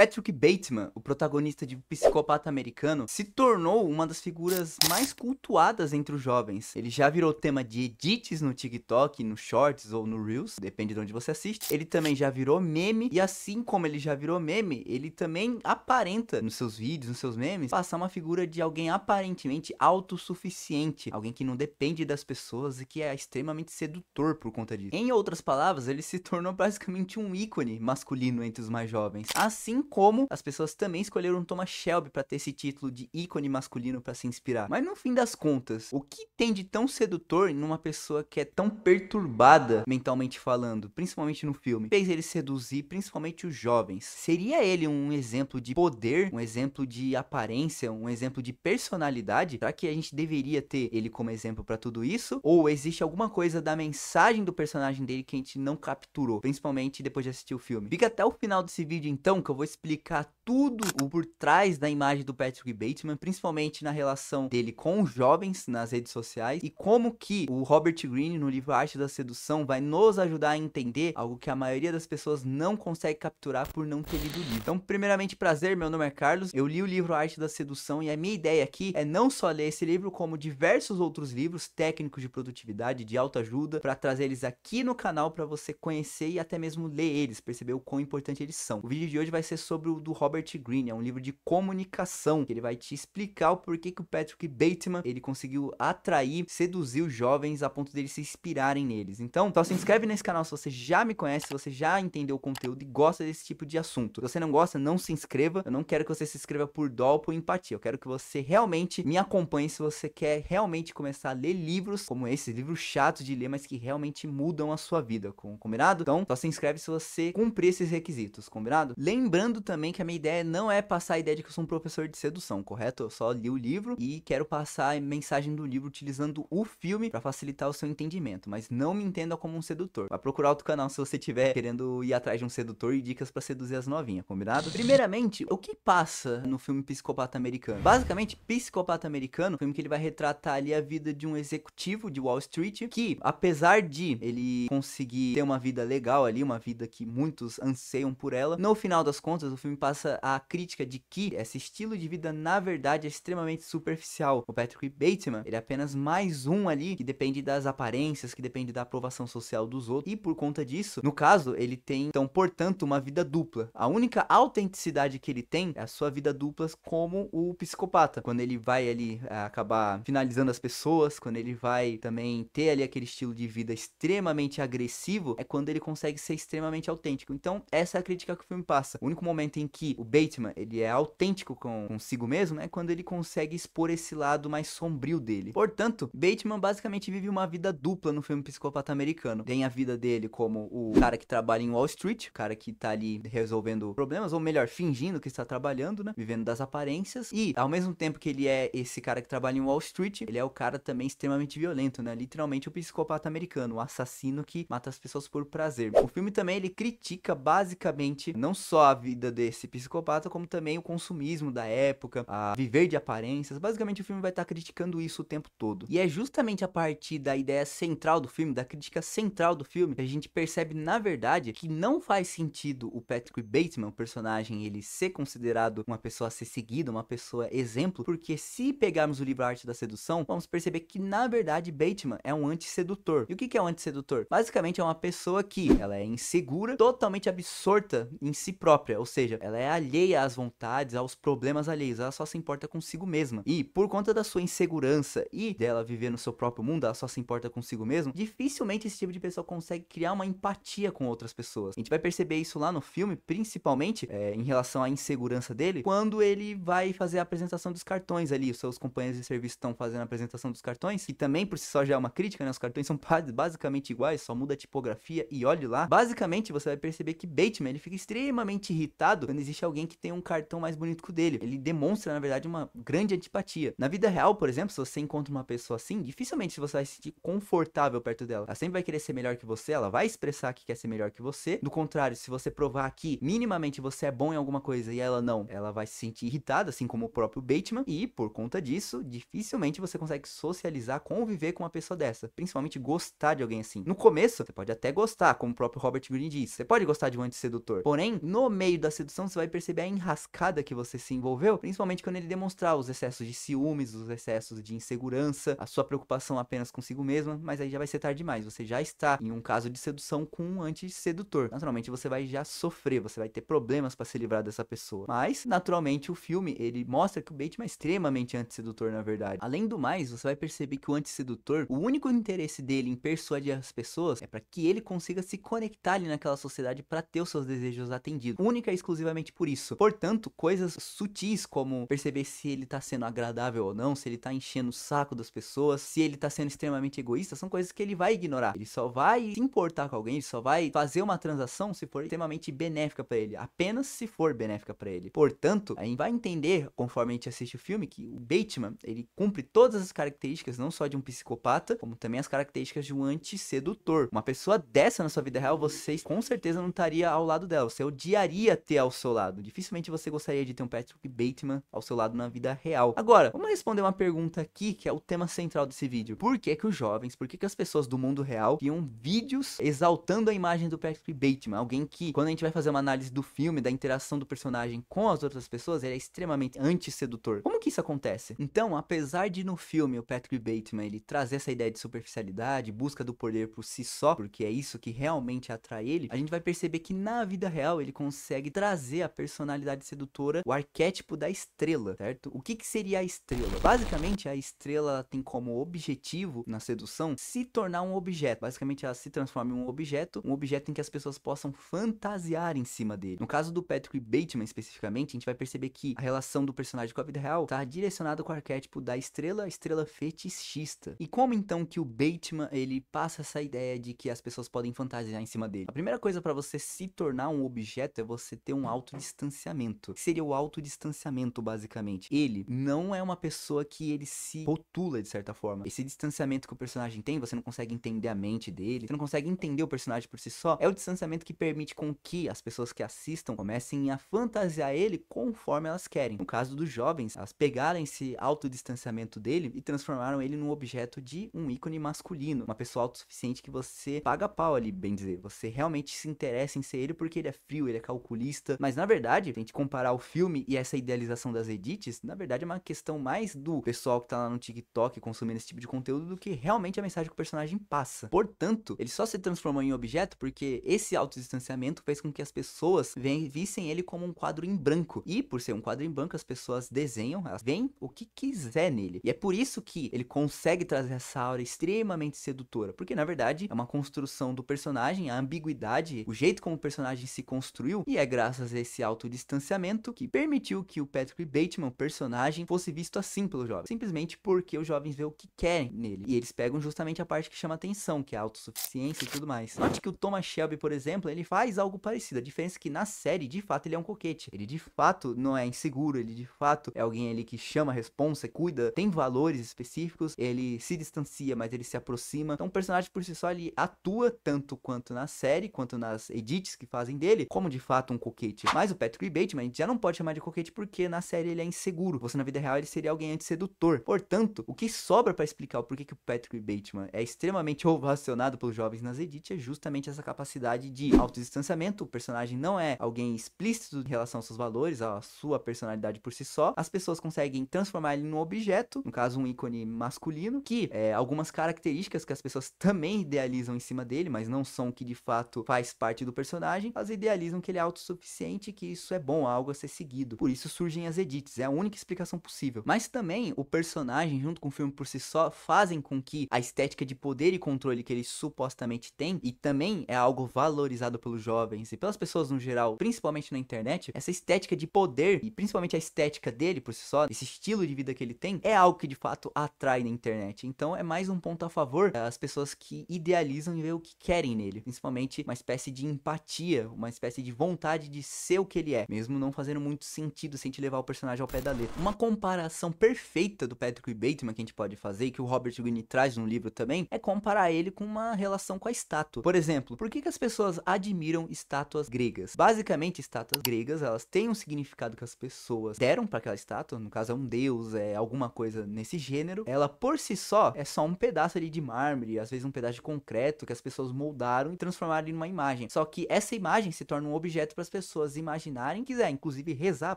Patrick Bateman, o protagonista de Psicopata Americano, se tornou uma das figuras mais cultuadas entre os jovens. Ele já virou tema de edits no TikTok, no Shorts ou no Reels, depende de onde você assiste. Ele também já virou meme, e assim como ele já virou meme, ele também aparenta nos seus vídeos, nos seus memes, passar uma figura de alguém aparentemente autossuficiente, alguém que não depende das pessoas e que é extremamente sedutor por conta disso. Em outras palavras, ele se tornou basicamente um ícone masculino entre os mais jovens. Assim como as pessoas também escolheram Thomas Shelby para ter esse título de ícone masculino para se inspirar. Mas no fim das contas, o que tem de tão sedutor numa pessoa que é tão perturbada mentalmente falando, principalmente no filme, fez ele seduzir principalmente os jovens? Seria ele um exemplo de poder, um exemplo de aparência, um exemplo de personalidade? Será que a gente deveria ter ele como exemplo para tudo isso? Ou existe alguma coisa da mensagem do personagem dele que a gente não capturou, principalmente depois de assistir o filme? Fica até o final desse vídeo então, que eu vou explicar tudo o por trás da imagem do Patrick Bateman, principalmente na relação dele com os jovens nas redes sociais, e como que o Robert Greene no livro Arte da Sedução vai nos ajudar a entender algo que a maioria das pessoas não consegue capturar por não ter lido o livro. Então, primeiramente, prazer, meu nome é Carlos, eu li o livro Arte da Sedução e a minha ideia aqui é não só ler esse livro, como diversos outros livros técnicos de produtividade, de autoajuda, para trazer eles aqui no canal para você conhecer e até mesmo ler eles, perceber o quão importante eles são. O vídeo de hoje vai ser sobre o do Robert Greene, é um livro de comunicação, que ele vai te explicar o porquê que o Patrick Bateman, ele conseguiu atrair, seduzir os jovens a ponto deles se inspirarem neles. Então, só se inscreve nesse canal se você já me conhece, se você já entendeu o conteúdo e gosta desse tipo de assunto. Se você não gosta, não se inscreva. Eu não quero que você se inscreva por dó ou por empatia. Eu quero que você realmente me acompanhe se você quer realmente começar a ler livros como esse, livros chatos de ler, mas que realmente mudam a sua vida, combinado? Então, só se inscreve se você cumprir esses requisitos, combinado? Lembrando também que a minha ideia não é passar a ideia de que eu sou um professor de sedução, correto? Eu só li o livro e quero passar a mensagem do livro utilizando o filme para facilitar o seu entendimento, mas não me entenda como um sedutor. Vai procurar outro canal se você estiver querendo ir atrás de um sedutor e dicas para seduzir as novinhas, combinado? Primeiramente, o que passa no filme Psicopata Americano? Basicamente, Psicopata Americano, um filme que ele vai retratar ali a vida de um executivo de Wall Street que, apesar de ele conseguir ter uma vida legal ali, uma vida que muitos anseiam por ela, no final das contas, o filme passa a crítica de que esse estilo de vida, na verdade, é extremamente superficial. O Patrick Bateman, ele é apenas mais um ali que depende das aparências, que depende da aprovação social dos outros, e por conta disso, no caso, ele tem, então, portanto, uma vida dupla. A única autenticidade que ele tem é a sua vida dupla como o psicopata, quando ele vai ali acabar finalizando as pessoas, quando ele vai também ter ali aquele estilo de vida extremamente agressivo, é quando ele consegue ser extremamente autêntico. Então, essa é a crítica que o filme passa. O único momento em que o Bateman, ele é autêntico consigo mesmo, é quando ele consegue expor esse lado mais sombrio dele. Portanto, Bateman basicamente vive uma vida dupla no filme Psicopata Americano. Tem a vida dele como o cara que trabalha em Wall Street, o cara que tá ali resolvendo problemas, ou melhor, fingindo que está trabalhando, né? Vivendo das aparências. E, ao mesmo tempo que ele é esse cara que trabalha em Wall Street, ele é o cara também extremamente violento, né? Literalmente o psicopata americano, o assassino que mata as pessoas por prazer. O filme também, ele critica basicamente não só a vida desse psicopata, como também o consumismo da época, a viver de aparências. Basicamente o filme vai estar criticando isso o tempo todo. E é justamente a partir da ideia central do filme, da crítica central do filme, que a gente percebe, na verdade, que não faz sentido o Patrick Bateman, o personagem, ele ser considerado uma pessoa a ser seguida, uma pessoa exemplo, porque se pegarmos o livro Arte da Sedução, vamos perceber que, na verdade, Bateman é um antissedutor. E o que é um antissedutor? Basicamente é uma pessoa que ela é insegura, totalmente absorta em si própria, ou seja, ela é alheia às vontades, aos problemas alheios, ela só se importa consigo mesma. E por conta da sua insegurança e dela viver no seu próprio mundo, ela só se importa consigo mesmo, dificilmente esse tipo de pessoa consegue criar uma empatia com outras pessoas. A gente vai perceber isso lá no filme, principalmente em relação à insegurança dele, quando ele vai fazer a apresentação dos cartões ali, os seus companheiros de serviço estão fazendo a apresentação dos cartões, que também por si só já é uma crítica, né? Os cartões são basicamente iguais, só muda a tipografia e olhe lá. Basicamente você vai perceber que Bateman, ele fica extremamente irritado quando existe alguém que tem um cartão mais bonito que o dele. Ele demonstra, na verdade, uma grande antipatia. Na vida real, por exemplo, se você encontra uma pessoa assim, dificilmente você vai se sentir confortável perto dela. Ela sempre vai querer ser melhor que você, ela vai expressar que quer ser melhor que você. Do contrário, se você provar que minimamente você é bom em alguma coisa e ela não, ela vai se sentir irritada, assim como o próprio Bateman, e por conta disso, dificilmente você consegue socializar, conviver com uma pessoa dessa, principalmente gostar de alguém assim. No começo, você pode até gostar, como o próprio Robert Greene diz, você pode gostar de um antissedutor, porém, no meio da sedução, você vai perceber perceber a enrascada que você se envolveu, principalmente quando ele demonstrar os excessos de ciúmes, os excessos de insegurança, a sua preocupação apenas consigo mesma, mas aí já vai ser tarde demais. Você já está em um caso de sedução com um antissedutor. Naturalmente você vai já sofrer, você vai ter problemas para se livrar dessa pessoa. Mas, naturalmente, o filme, ele mostra que o Bateman é extremamente antissedutor, na verdade. Além do mais, você vai perceber que o antissedutor, o único interesse dele em persuadir as pessoas é para que ele consiga se conectar ali naquela sociedade para ter os seus desejos atendidos. Única e exclusivamente por isso. Portanto, coisas sutis como perceber se ele tá sendo agradável ou não, se ele tá enchendo o saco das pessoas, se ele tá sendo extremamente egoísta, são coisas que ele vai ignorar. Ele só vai se importar com alguém, ele só vai fazer uma transação se for extremamente benéfica para ele, apenas se for benéfica para ele. Portanto, a gente vai entender, conforme a gente assiste o filme, que o Bateman, ele cumpre todas as características, não só de um psicopata, como também as características de um antissedutor. Uma pessoa dessa na sua vida real, você com certeza não estaria ao lado dela, você odiaria ter ao seu lado. Dificilmente você gostaria de ter um Patrick Bateman ao seu lado na vida real. Agora, vamos responder uma pergunta aqui, que é o tema central desse vídeo. Por que que os jovens, por que que as pessoas do mundo real criam vídeos exaltando a imagem do Patrick Bateman? Alguém que, quando a gente vai fazer uma análise do filme, da interação do personagem com as outras pessoas, ele é extremamente antissedutor. Como que isso acontece? Então, apesar de no filme o Patrick Bateman, ele trazer essa ideia de superficialidade, busca do poder por si só, porque é isso que realmente atrai ele, a gente vai perceber que na vida real ele consegue trazer a personalidade sedutora, o arquétipo da estrela, certo? O que que seria a estrela? Basicamente, a estrela tem como objetivo na sedução se tornar um objeto. Basicamente, ela se transforma em um objeto em que as pessoas possam fantasiar em cima dele. No caso do Patrick Bateman especificamente, a gente vai perceber que a relação do personagem com a vida real está direcionada com o arquétipo da estrela, a estrela fetichista. E como então que o Bateman, ele passa essa ideia de que as pessoas podem fantasiar em cima dele? A primeira coisa para você se tornar um objeto é você ter um autodistanciamento. O que seria o autodistanciamento, basicamente? Ele não é uma pessoa que ele se rotula de certa forma. Esse distanciamento que o personagem tem, você não consegue entender a mente dele, você não consegue entender o personagem por si só, é o distanciamento que permite com que as pessoas que assistam comecem a fantasiar ele conforme elas querem. No caso dos jovens, elas pegaram esse autodistanciamento dele e transformaram ele num objeto de um ícone masculino, uma pessoa autossuficiente que você paga pau ali, bem dizer. Você realmente se interessa em ser ele porque ele é frio, ele é calculista, mas na verdade, se a gente comparar o filme e essa idealização das edits, na verdade é uma questão mais do pessoal que tá lá no TikTok consumindo esse tipo de conteúdo do que realmente a mensagem que o personagem passa. Portanto, ele só se transformou em objeto porque esse autodistanciamento fez com que as pessoas vissem ele como um quadro em branco. E por ser um quadro em branco, as pessoas desenham, elas veem o que quiser nele. E é por isso que ele consegue trazer essa aura extremamente sedutora, porque na verdade é uma construção do personagem, a ambiguidade, o jeito como o personagem se construiu, e é graças a esse autodistanciamento que permitiu que o Patrick Bateman, o personagem, fosse visto assim pelos jovens. Simplesmente porque os jovens veem o que querem nele. E eles pegam justamente a parte que chama atenção, que é a autossuficiência e tudo mais. Note que o Thomas Shelby, por exemplo, ele faz algo parecido. A diferença é que na série, de fato, ele é um coquete. Ele de fato não é inseguro, ele de fato é alguém ali que chama a responsa, cuida, tem valores específicos, ele se distancia, mas ele se aproxima. Então o personagem por si só, ele atua tanto quanto na série, quanto nas edits que fazem dele, como de fato um coquete. Mas o Patrick Bateman, a gente já não pode chamar de coquete porque na série ele é inseguro. Você na vida real ele seria alguém antissedutor. Portanto, o que sobra para explicar o porquê que o Patrick Bateman é extremamente ovacionado pelos jovens nas edits é justamente essa capacidade de autodistanciamento. O personagem não é alguém explícito em relação aos seus valores, à sua personalidade por si só. As pessoas conseguem transformar ele num objeto, no caso um ícone masculino, que é algumas características que as pessoas também idealizam em cima dele, mas não são o que de fato faz parte do personagem. Elas idealizam que ele é autossuficiente e que isso é bom, algo a ser seguido. Por isso surgem as edits, é a única explicação possível. Mas também o personagem, junto com o filme por si só, fazem com que a estética de poder e controle que ele supostamente tem, e também é algo valorizado pelos jovens e pelas pessoas no geral, principalmente na internet, essa estética de poder, e principalmente a estética dele por si só, esse estilo de vida que ele tem, é algo que de fato atrai na internet. Então é mais um ponto a favor das pessoas que idealizam e ver o que querem nele, principalmente uma espécie de empatia, uma espécie de vontade de ser o que ele é, mesmo não fazendo muito sentido se a gente levar o personagem ao pé da letra. Uma comparação perfeita do Patrick Bateman que a gente pode fazer, e que o Robert Greene traz no livro também, é comparar ele com uma relação com a estátua. Por exemplo, por que as pessoas admiram estátuas gregas? Basicamente, estátuas gregas, elas têm um significado que as pessoas deram para aquela estátua, no caso é um deus, é alguma coisa nesse gênero. Ela por si só é só um pedaço ali de mármore, às vezes um pedaço de concreto que as pessoas moldaram e transformaram em uma imagem. Só que essa imagem se torna um objeto para as pessoas imaginarem imaginarem, quiser, inclusive rezar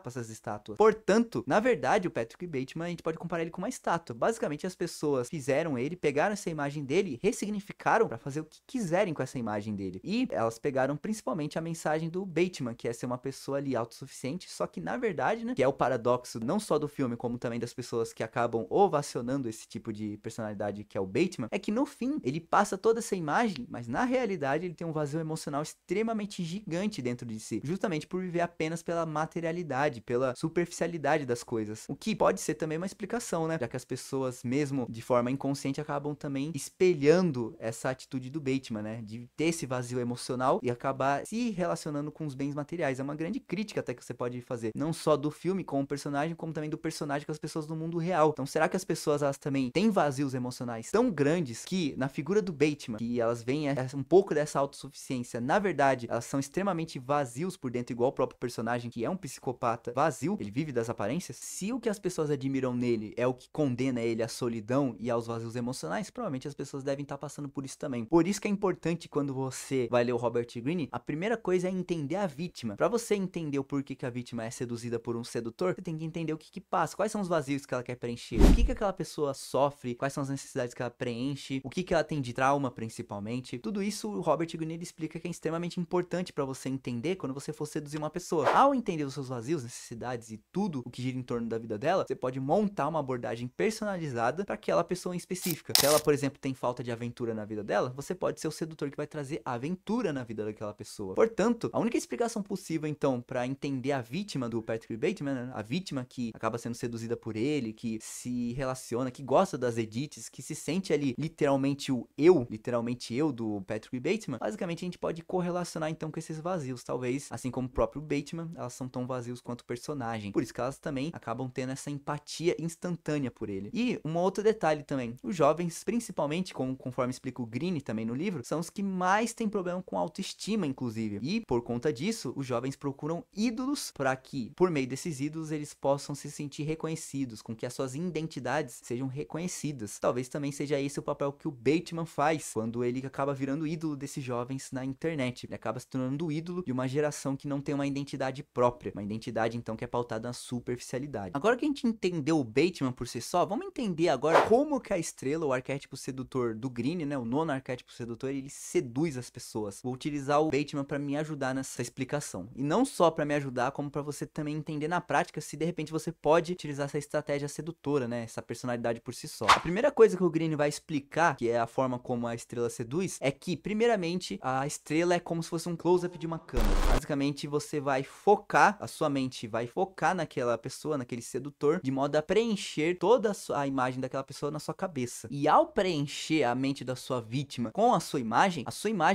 pra essas estátuas. Portanto, na verdade, o Patrick Bateman, a gente pode comparar ele com uma estátua. Basicamente, as pessoas fizeram ele, pegaram essa imagem dele, ressignificaram pra fazer o que quiserem com essa imagem dele. E elas pegaram principalmente a mensagem do Bateman, que é ser uma pessoa ali autossuficiente, só que na verdade, né, que é o paradoxo não só do filme, como também das pessoas que acabam ovacionando esse tipo de personalidade que é o Bateman, é que no fim, ele passa toda essa imagem, mas na realidade ele tem um vazio emocional extremamente gigante dentro de si, justamente por viver apenas pela materialidade, pela superficialidade das coisas. O que pode ser também uma explicação, né, já que as pessoas, mesmo de forma inconsciente, acabam também espelhando essa atitude do Bateman, né, de ter esse vazio emocional e acabar se relacionando com os bens materiais. É uma grande crítica até que você pode fazer, não só do filme com o personagem, como também do personagem com as pessoas no mundo real. Então, será que as pessoas, elas também têm vazios emocionais tão grandes que, na figura do Bateman, que elas veem um pouco dessa autossuficiência, na verdade, elas são extremamente vazios por dentro, igual o próprio personagem, que é um psicopata vazio, ele vive das aparências? Se o que as pessoas admiram nele é o que condena ele à solidão e aos vazios emocionais, provavelmente as pessoas devem estar passando por isso também. Por isso que é importante, quando você vai ler o Robert Greene, a primeira coisa é entender a vítima. Pra você entender o porquê que a vítima é seduzida por um sedutor, você tem que entender o que passa, quais são os vazios que ela quer preencher, o que aquela pessoa sofre, quais são as necessidades que ela preenche, o que ela tem de trauma principalmente. Tudo isso o Robert Greene explica que é extremamente importante pra você entender quando você for seduzir uma pessoa. Ao entender os seus vazios, necessidades e tudo o que gira em torno da vida dela, você pode montar uma abordagem personalizada para aquela pessoa em específica. Se ela, por exemplo, tem falta de aventura na vida dela, você pode ser o sedutor que vai trazer aventura na vida daquela pessoa. Portanto, a única explicação possível, então, para entender a vítima do Patrick Bateman, né? A vítima que acaba sendo seduzida por ele, que se relaciona, que gosta das edits, que se sente ali literalmente eu do Patrick Bateman, basicamente a gente pode correlacionar então com esses vazios. Talvez, assim como o próprio Bateman, elas são tão vazios quanto o personagem. Por isso que elas também acabam tendo essa empatia instantânea por ele. E um outro detalhe também, os jovens, principalmente, conforme explica o Greene também no livro, são os que mais têm problema com autoestima, inclusive. E por conta disso, os jovens procuram ídolos para que, por meio desses ídolos, eles possam se sentir reconhecidos, com que as suas identidades sejam reconhecidas. Talvez também seja esse o papel que o Bateman faz quando ele acaba virando ídolo desses jovens na internet. Ele acaba se tornando o ídolo de uma geração que não tem uma identidade própria, uma identidade então que é pautada na superficialidade. Agora que a gente entendeu o Bateman por si só, vamos entender agora como que a estrela, o arquétipo sedutor do Greene, né, o nono arquétipo sedutor, ele seduz as pessoas. Vou utilizar o Bateman para me ajudar nessa explicação. E não só para me ajudar, como para você também entender na prática se de repente você pode utilizar essa estratégia sedutora, né, essa personalidade por si só. A primeira coisa que o Greene vai explicar, que é a forma como a estrela seduz, é que, primeiramente, a estrela é como se fosse um close-up de uma câmera. Basicamente, você vai focar, a sua mente vai focar naquela pessoa, naquele sedutor, de modo a preencher toda a imagem daquela pessoa na sua cabeça. E ao preencher a mente da sua vítima com a sua imagem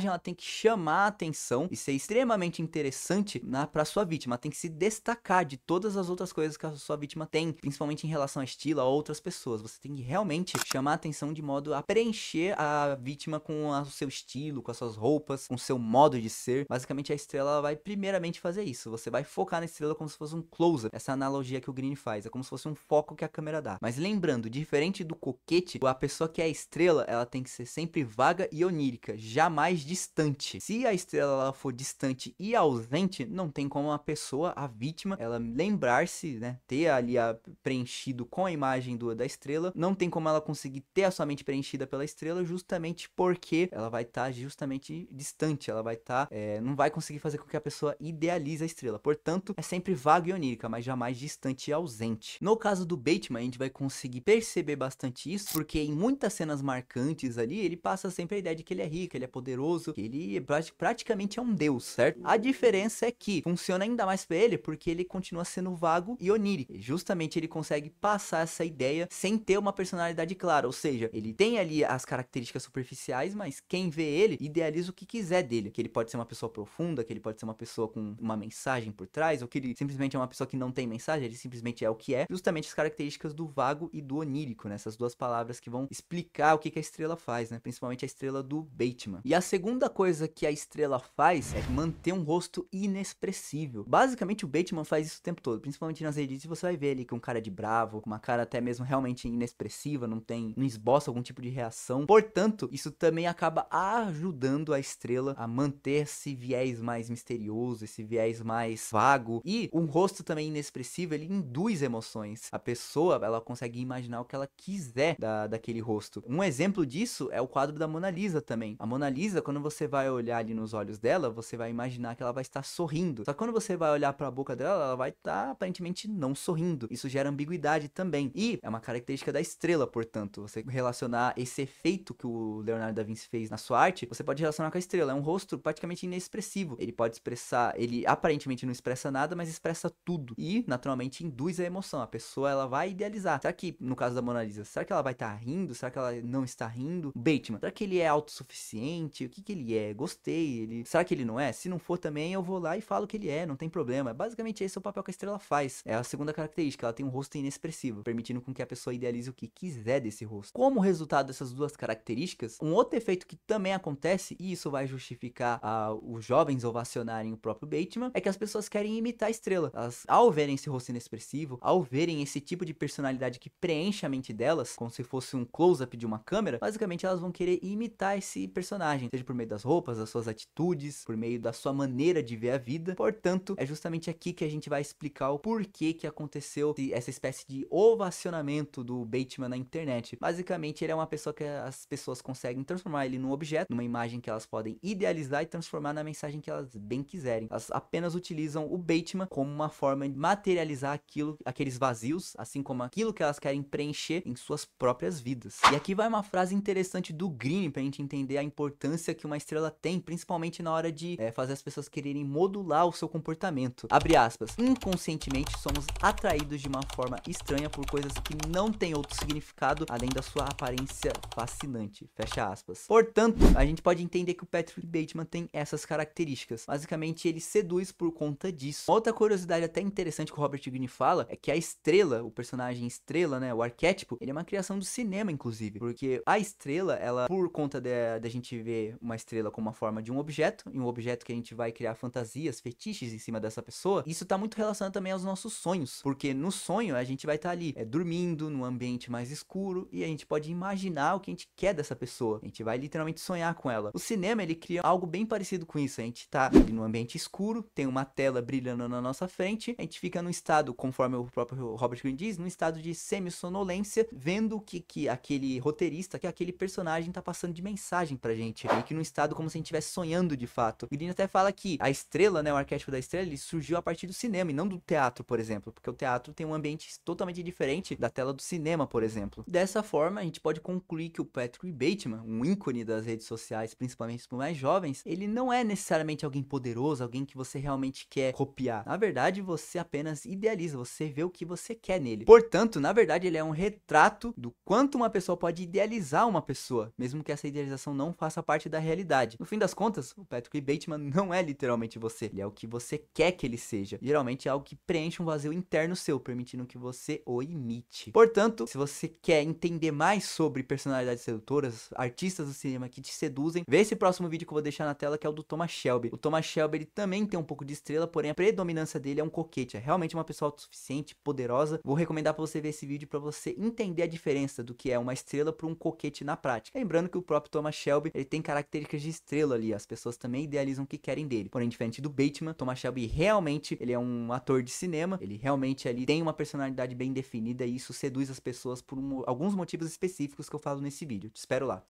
ela tem que chamar a atenção e ser extremamente interessante para sua vítima. Ela tem que se destacar de todas as outras coisas que a sua vítima tem, principalmente em relação a estilo, a outras pessoas. Você tem que realmente chamar a atenção de modo a preencher a vítima com o seu estilo, com as suas roupas, com o seu modo de ser. Basicamente, a estrela ela vai primeiramente fazer isso. Você vai focar na estrela como se fosse um close-up. Essa analogia que o Greene faz. É como se fosse um foco que a câmera dá. Mas lembrando, diferente do coquete, a pessoa que é a estrela, ela tem que ser sempre vaga e onírica, jamais distante. Se a estrela ela for distante e ausente, não tem como a pessoa, a vítima, ela lembrar-se, né, ter ali preenchido com a imagem da estrela, não tem como ela conseguir ter a sua mente preenchida pela estrela, justamente porque ela vai estar justamente distante, ela vai estar, não vai conseguir fazer com que a pessoa idealize a estrela. Portanto, é sempre vaga e onírica, mas jamais distante e ausente. No caso do Bateman, a gente vai conseguir perceber bastante isso, porque em muitas cenas marcantes ali, ele passa sempre a ideia de que ele é rico, ele é poderoso, que ele praticamente é um deus, certo? A diferença é que funciona ainda mais pra ele, porque ele continua sendo vago e onírico. Justamente ele consegue passar essa ideia sem ter uma personalidade clara, ou seja, ele tem ali as características superficiais, mas quem vê ele idealiza o que quiser dele, que ele pode ser uma pessoa profunda, que ele pode ser uma pessoa com uma mensagem por trás, ou que ele simplesmente é uma pessoa que não tem mensagem, ele simplesmente é o que é, justamente as características do vago e do onírico, né? Essas duas palavras que vão explicar o que a estrela faz, né? Principalmente a estrela do Bateman. E a segunda coisa que a estrela faz é manter um rosto inexpressível. Basicamente o Bateman faz isso o tempo todo, principalmente nas edits você vai ver ali com cara de bravo, com uma cara até mesmo realmente inexpressiva, não esboça algum tipo de reação. Portanto, isso também acaba ajudando a estrela a manter esse viés mais misterioso, esse viés viés mais vago. E um rosto também inexpressivo, ele induz emoções. A pessoa, ela consegue imaginar o que ela quiser daquele rosto. Um exemplo disso é o quadro da Mona Lisa também. A Mona Lisa, quando você vai olhar ali nos olhos dela, você vai imaginar que ela vai estar sorrindo. Só que quando você vai olhar para a boca dela, ela vai estar aparentemente não sorrindo. Isso gera ambiguidade também. E é uma característica da estrela, portanto. Você relacionar esse efeito que o Leonardo da Vinci fez na sua arte, você pode relacionar com a estrela. É um rosto praticamente inexpressivo. Ele pode expressar, ele aparentemente não expressa nada, mas expressa tudo. E, naturalmente, induz a emoção. A pessoa, ela vai idealizar. Será que, no caso da Mona Lisa, será que ela vai estar rindo? Será que ela não está rindo? Bateman, será que ele é autossuficiente? O que ele é? Gostei. Será que ele não é? Se não for também, eu vou lá e falo que ele é, não tem problema. Basicamente, esse é o papel que a estrela faz. É a segunda característica, ela tem um rosto inexpressivo, permitindo com que a pessoa idealize o que quiser desse rosto. Como resultado dessas duas características, um outro efeito que também acontece, e isso vai justificar os jovens ovacionarem o próprio Bateman, é que as pessoas querem imitar a estrela. Elas, ao verem esse rosto inexpressivo, ao verem esse tipo de personalidade que preenche a mente delas, como se fosse um close-up de uma câmera, basicamente elas vão querer imitar esse personagem, seja por meio das roupas, das suas atitudes, por meio da sua maneira de ver a vida. Portanto, é justamente aqui que a gente vai explicar o porquê que aconteceu essa espécie de ovacionamento do Bateman na internet. Basicamente, ele é uma pessoa que as pessoas conseguem transformar ele num objeto, numa imagem que elas podem idealizar e transformar na mensagem que elas bem quiserem. Elas apenas utilizam o Bateman como uma forma de materializar aqueles vazios, assim como aquilo que elas querem preencher em suas próprias vidas. E aqui vai uma frase interessante do Green pra gente entender a importância que uma estrela tem, principalmente na hora de fazer as pessoas quererem modular o seu comportamento. Abre aspas. Inconscientemente somos atraídos de uma forma estranha por coisas que não têm outro significado além da sua aparência fascinante. Fecha aspas. Portanto, a gente pode entender que o Patrick Bateman tem essas características. Basicamente, ele seduz por conta disso. Uma outra curiosidade até interessante que o Robert Greene fala é que a estrela, o personagem estrela, né, o arquétipo, ele é uma criação do cinema, inclusive. Porque a estrela, ela, por conta da gente ver uma estrela como uma forma de um objeto, e um objeto que a gente vai criar fantasias, fetiches em cima dessa pessoa, isso tá muito relacionado também aos nossos sonhos. Porque no sonho, a gente vai estar ali, dormindo, num ambiente mais escuro, e a gente pode imaginar o que a gente quer dessa pessoa. A gente vai literalmente sonhar com ela. O cinema, ele cria algo bem parecido com isso. A gente tá ali num ambiente escuro, tem uma tela brilhando na nossa frente, a gente fica num estado, conforme o próprio Robert Greene diz, num estado de semi-sonolência, vendo o que aquele roteirista, que aquele personagem tá passando de mensagem pra gente. E que num estado como se a gente estivesse sonhando de fato. O Greene até fala que a estrela, né, o arquétipo da estrela, ele surgiu a partir do cinema e não do teatro, por exemplo. Porque o teatro tem um ambiente totalmente diferente da tela do cinema, por exemplo. Dessa forma, a gente pode concluir que o Patrick Bateman, um ícone das redes sociais, principalmente para os mais jovens, ele não é necessariamente alguém poderoso, alguém que você realmente quer copiar. Na verdade, você apenas idealiza, você vê o que você quer nele. Portanto, na verdade, ele é um retrato do quanto uma pessoa pode idealizar uma pessoa, mesmo que essa idealização não faça parte da realidade. No fim das contas, o Patrick Bateman não é literalmente você, ele é o que você quer que ele seja. Geralmente é algo que preenche um vazio interno seu, permitindo que você o imite. Portanto, se você quer entender mais sobre personalidades sedutoras, artistas do cinema que te seduzem, vê esse próximo vídeo que eu vou deixar na tela, que é o do Thomas Shelby. O Thomas Shelby, ele também tem um pouco de estrela, porém a predominância dele é um coquete, é realmente uma pessoa autossuficiente, poderosa. Vou recomendar para você ver esse vídeo para você entender a diferença do que é uma estrela para um coquete na prática. Lembrando que o próprio Thomas Shelby, ele tem características de estrela ali, as pessoas também idealizam o que querem dele. Porém, diferente do Bateman, Thomas Shelby realmente, ele é um ator de cinema, ele realmente ali tem uma personalidade bem definida e isso seduz as pessoas por alguns motivos específicos que eu falo nesse vídeo. Te espero lá.